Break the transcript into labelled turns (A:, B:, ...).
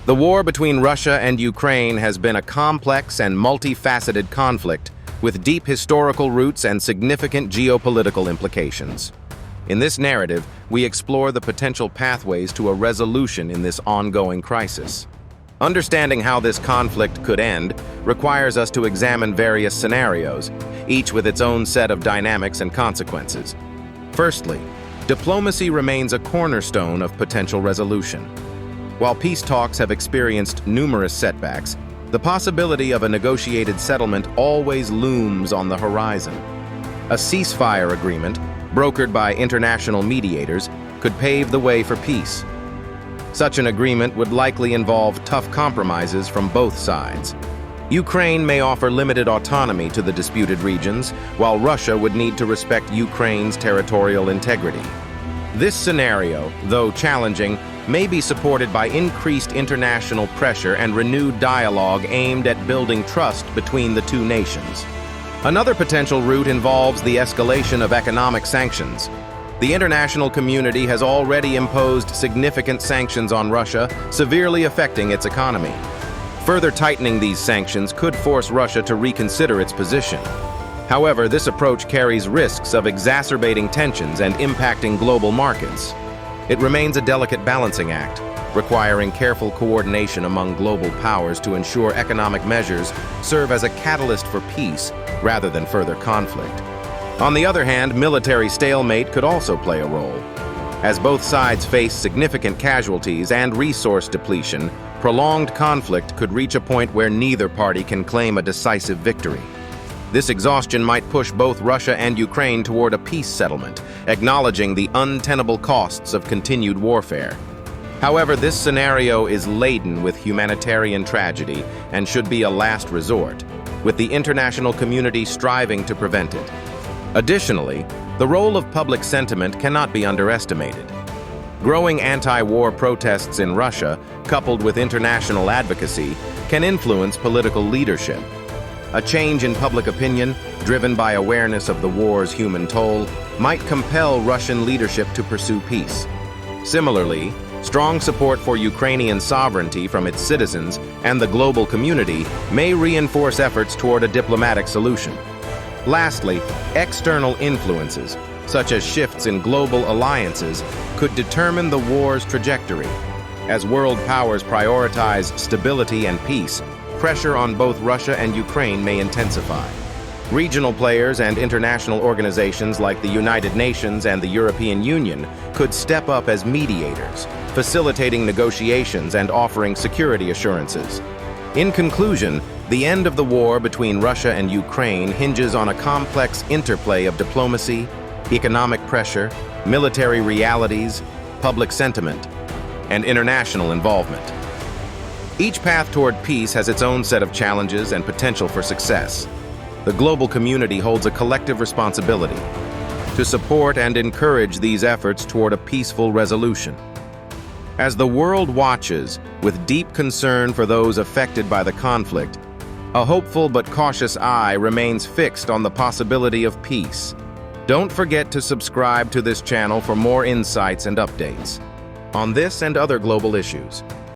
A: The war between Russia and Ukraine has been a complex and multifaceted conflict with deep historical roots and significant geopolitical implications. In this narrative, we explore the potential pathways to a resolution in this ongoing crisis. Understanding how this conflict could end requires us to examine various scenarios, each with its own set of dynamics and consequences. Firstly, diplomacy remains a cornerstone of potential resolution. While peace talks have experienced numerous setbacks, the possibility of a negotiated settlement always looms on the horizon. A ceasefire agreement, brokered by international mediators, could pave the way for peace. Such an agreement would likely involve tough compromises from both sides. Ukraine may offer limited autonomy to the disputed regions, while Russia would need to respect Ukraine's territorial integrity. This scenario, though challenging, may be supported by increased international pressure and renewed dialogue aimed at building trust between the two nations. Another potential route involves the escalation of economic sanctions. The international community has already imposed significant sanctions on Russia, severely affecting its economy. Further tightening these sanctions could force Russia to reconsider its position. However, this approach carries risks of exacerbating tensions and impacting global markets. It remains a delicate balancing act, requiring careful coordination among global powers to ensure economic measures serve as a catalyst for peace rather than further conflict. On the other hand, military stalemate could also play a role. As both sides face significant casualties and resource depletion, prolonged conflict could reach a point where neither party can claim a decisive victory. This exhaustion might push both Russia and Ukraine toward a peace settlement, acknowledging the untenable costs of continued warfare. However, this scenario is laden with humanitarian tragedy and should be a last resort, with the international community striving to prevent it. Additionally, the role of public sentiment cannot be underestimated. Growing anti-war protests in Russia, coupled with international advocacy, can influence political leadership. A change in public opinion, driven by awareness of the war's human toll, might compel Russian leadership to pursue peace. Similarly, strong support for Ukrainian sovereignty from its citizens and the global community may reinforce efforts toward a diplomatic solution. Lastly, external influences, such as shifts in global alliances, could determine the war's trajectory. As world powers prioritize stability and peace, pressure on both Russia and Ukraine may intensify. Regional players and international organizations like the United Nations and the European Union could step up as mediators, facilitating negotiations and offering security assurances. In conclusion, the end of the war between Russia and Ukraine hinges on a complex interplay of diplomacy, economic pressure, military realities, public sentiment, and international involvement. Each path toward peace has its own set of challenges and potential for success. The global community holds a collective responsibility to support and encourage these efforts toward a peaceful resolution. As the world watches with deep concern for those affected by the conflict, a hopeful but cautious eye remains fixed on the possibility of peace. Don't forget to subscribe to this channel for more insights and updates on this and other global issues.